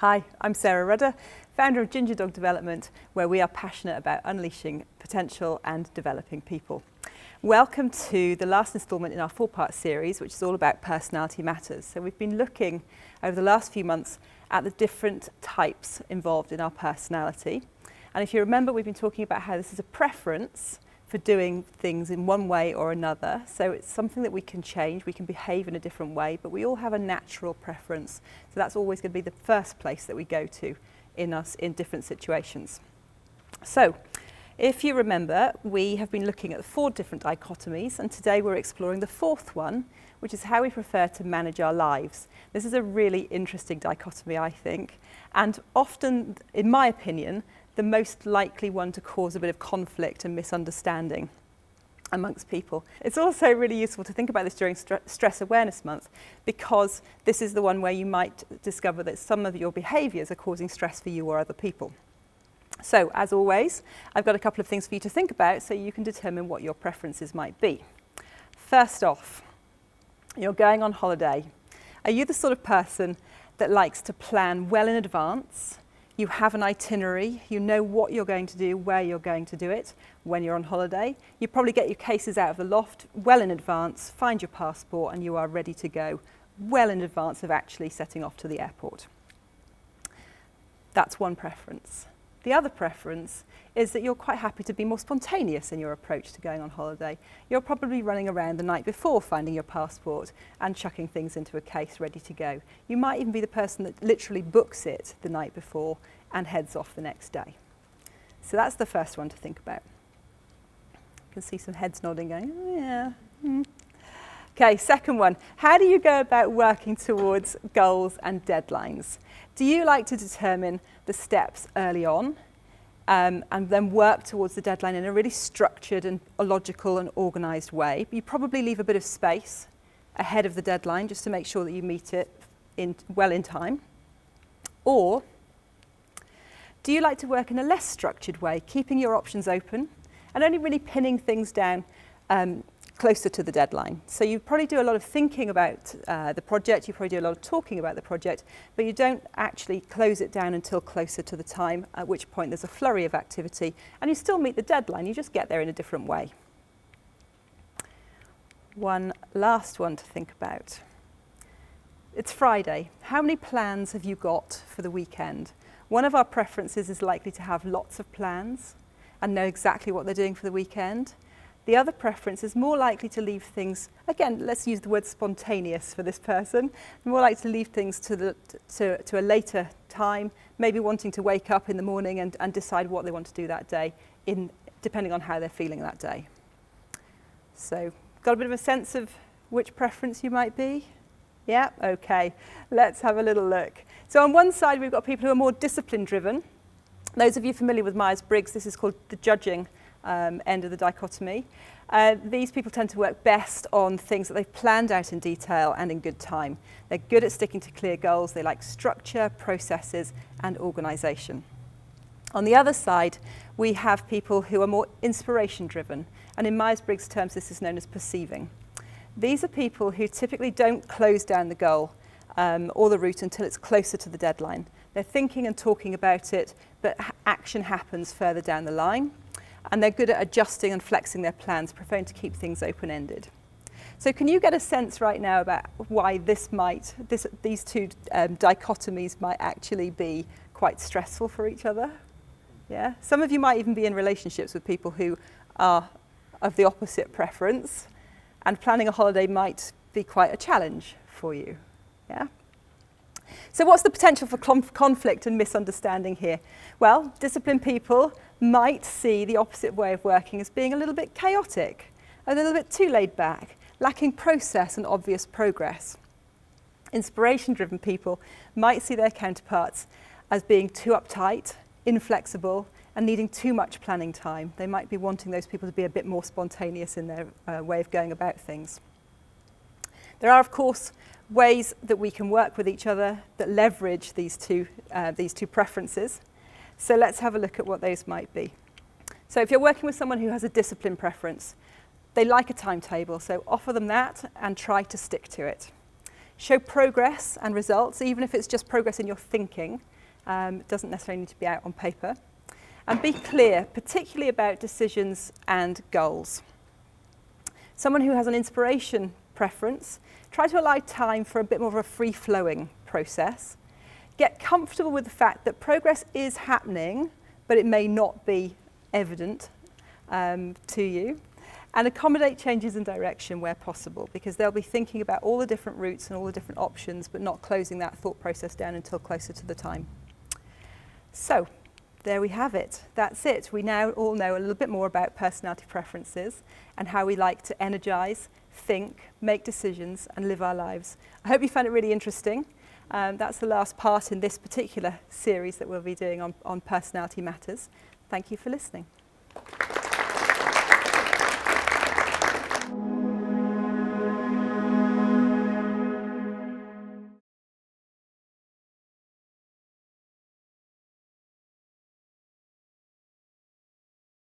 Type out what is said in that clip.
Hi, I'm Sarah Rudder, founder of Ginger Dog Development, where we are passionate about unleashing potential and developing people. Welcome to the last instalment in our 4-part series, which is all about personality matters. So we've been looking over the last few months at the different types involved in our personality. And if you remember, we've been talking about how this is a preference for doing things in one way or another. So it's something that we can change, we can behave in a different way, but we all have a natural preference. So that's always going to be the first place that we go to in us in different situations. So if you remember, we have been looking at the 4 different dichotomies, and today we're exploring the 4th one, which is how we prefer to manage our lives. This is a really interesting dichotomy, I think, and often, in my opinion, the most likely one to cause a bit of conflict and misunderstanding amongst people. It's also really useful to think about this during Stress Awareness Month, because this is the one where you might discover that some of your behaviours are causing stress for you or other people. So, as always, I've got a couple of things for you to think about so you can determine what your preferences might be. First off, you're going on holiday. Are you the sort of person that likes to plan well in advance? You have an itinerary, you know what you're going to do, where you're going to do it when you're on holiday. You probably get your cases out of the loft well in advance, find your passport, and you are ready to go well in advance of actually setting off to the airport. That's one preference. The other preference is that you're quite happy to be more spontaneous in your approach to going on holiday. You're probably running around the night before finding your passport and chucking things into a case ready to go. You might even be the person that literally books it the night before and heads off the next day. So that's the first one to think about. You can see some heads nodding going, oh, yeah. Okay, second one. How do you go about working towards goals and deadlines? Do you like to determine the steps early on and then work towards the deadline in a really structured and logical and organised way? You probably leave a bit of space ahead of the deadline just to make sure that you meet it well in time. Or do you like to work in a less structured way, keeping your options open and only really pinning things down closer to the deadline? So you probably do a lot of thinking about the project, you probably do a lot of talking about the project, but you don't actually close it down until closer to the time, at which point there's a flurry of activity and you still meet the deadline, you just get there in a different way. One last one to think about. It's Friday. How many plans have you got for the weekend? One of our preferences is likely to have lots of plans and know exactly what they're doing for the weekend. The other preference is more likely to leave things, again, let's use the word spontaneous for this person, more likely to leave things to a later time, maybe wanting to wake up in the morning and decide what they want to do that day, depending on how they're feeling that day. So, got a bit of a sense of which preference you might be? Yeah, okay, let's have a little look. So on one side we've got people who are more discipline driven. Those of you familiar with Myers-Briggs, this is called the judging end of the dichotomy. These people tend to work best on things that they've planned out in detail and in good time. They're good at sticking to clear goals. They like structure, processes, and organisation. On the other side, we have people who are more inspiration driven, and in Myers-Briggs terms, this is known as perceiving. These are people who typically don't close down the goal or the route until it's closer to the deadline. They're thinking and talking about it, but action happens further down the line. And they're good at adjusting and flexing their plans, preferring to keep things open-ended. So can you get a sense right now about why these 2 dichotomies might actually be quite stressful for each other? Yeah. Some of you might even be in relationships with people who are of the opposite preference, and planning a holiday might be quite a challenge for you. Yeah. So what's the potential for conflict and misunderstanding here? Well, disciplined people might see the opposite way of working as being a little bit chaotic, a little bit too laid back, lacking process and obvious progress. Inspiration-driven people might see their counterparts as being too uptight, inflexible, and needing too much planning time. They might be wanting those people to be a bit more spontaneous in their way of going about things. There are, of course, ways that we can work with each other that leverage these two preferences. So let's have a look at what those might be. So if you're working with someone who has a discipline preference, they like a timetable, so offer them that and try to stick to it. Show progress and results, even if it's just progress in your thinking, It doesn't necessarily need to be out on paper. And be clear, particularly about decisions and goals. Someone who has an inspiration preference, try to allow time for a bit more of a free-flowing process. Get comfortable with the fact that progress is happening, but it may not be evident to you. And accommodate changes in direction where possible, because they'll be thinking about all the different routes and all the different options, but not closing that thought process down until closer to the time. So, there we have it. That's it. We now all know a little bit more about personality preferences and how we like to energize, think, make decisions, and live our lives. I hope you found it really interesting. That's the last part in this particular series that we'll be doing on personality matters. Thank you for listening.